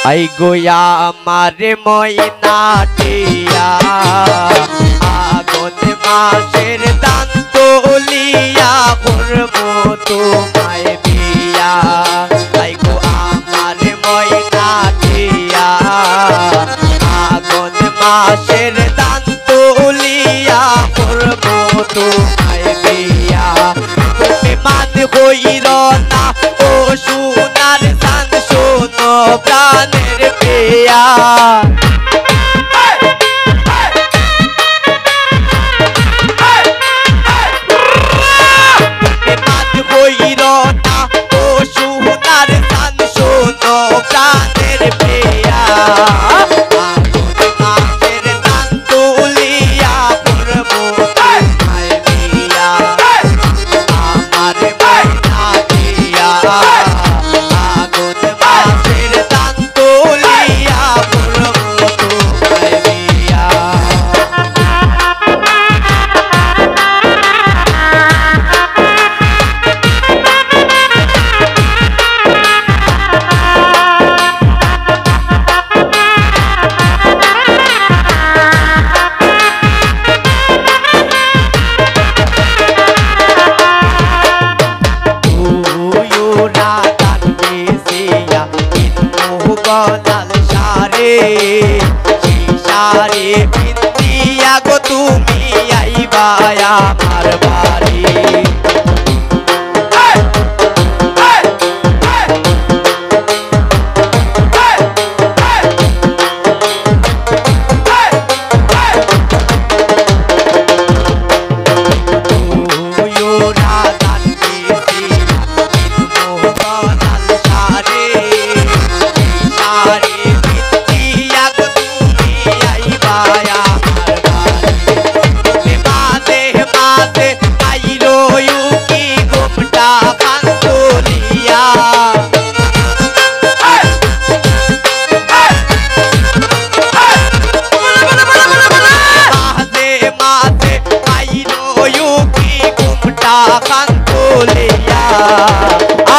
I Goa আমারে ময়নাটিয়া আগত মাসের দান তুলিয়া করব তোমায় বিয়া। আই গো আমারে ময়নাটিয়া আগত মাসের দান তুলিয়া করব তোমায় বিয়া। তুমি মান হইর না ও সোনার চাঁদ শোনো প্রাণের প্রিয়া। তুমি মান হইর না ও সোনার চাঁদ শোনো প্রাণের প্রিয়া। মাসের দান তুলিয়া করব তোমায় বিয়া। আমার ময়না দিয়া আগত মাসের দান তুলিয়া করব তোমায় বিয়া। গলাল সারে সারে পিন্দিয়া গো তুমি আইবা আমার বাড়ি।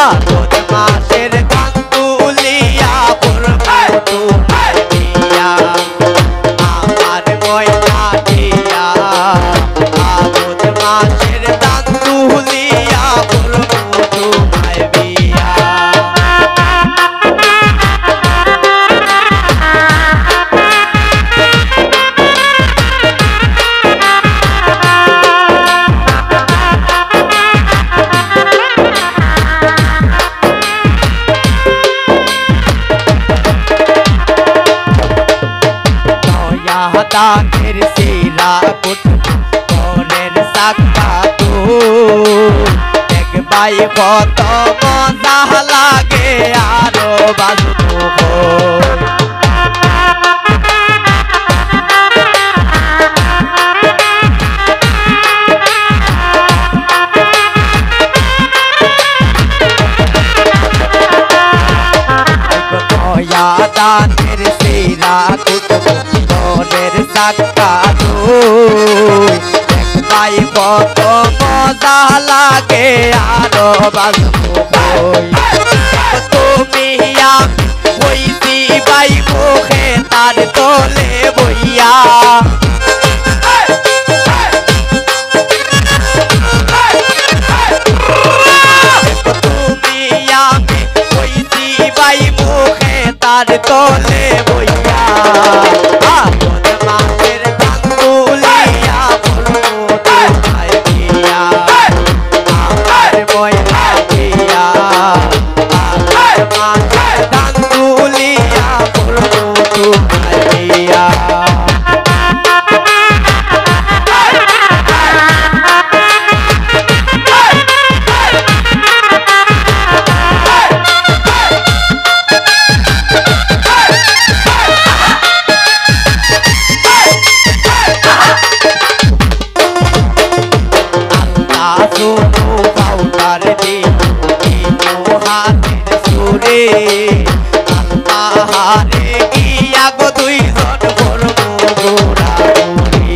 আগত মাসের দান তুলিয়া করব তোমায় বিয়া। আমার ময়না দিয়া আগত মাসের দান তুলিয়া করব তোমায় বিয়া। দানের শিরা কুট পরের সাক্কা তো দেখবাই কত মজা লাগে আরো বাজবো। দানের শিরা কুট পরের সাক্কা তো দেখবাই কত মজা লাগে আরো বাজবো। তুমি আমি হইছি বাই মুখে তার তোলে বইয়া। তুমি আমি হইছি বাই মুখে তার তোলে বইয়া। আগত মাসের দান তুলিয়া করব তোমায় বিয়া। আমার ময়না দিয়া আগত মাসের দান তুলিয়া করব তোমায় বিয়া। পাহাড়ে গিয়া গো দুইজন করব ঘোরাঘুরি।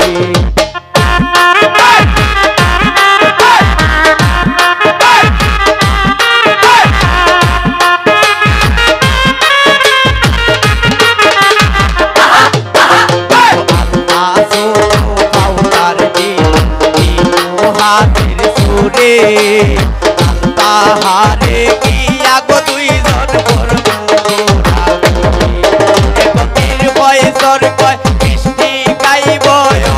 তাহারে গিয়া গো দুইজন করবো ভয়ে সর কয় মিষ্টি গাইব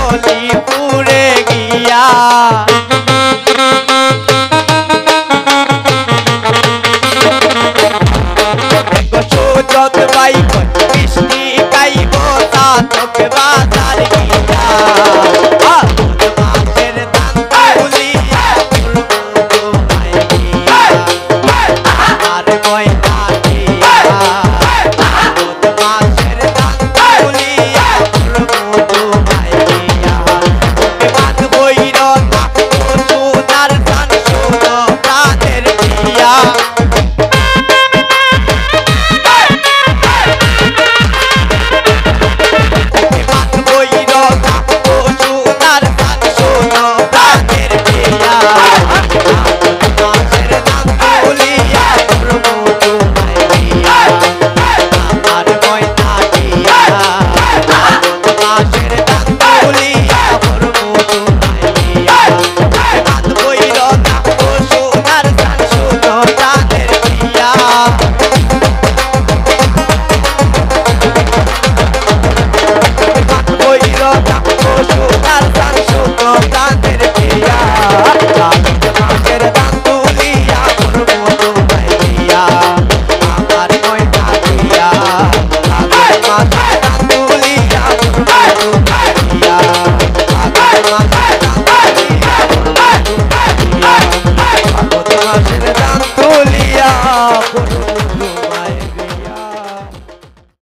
অলিপুরে গিয়া সুজত ভাই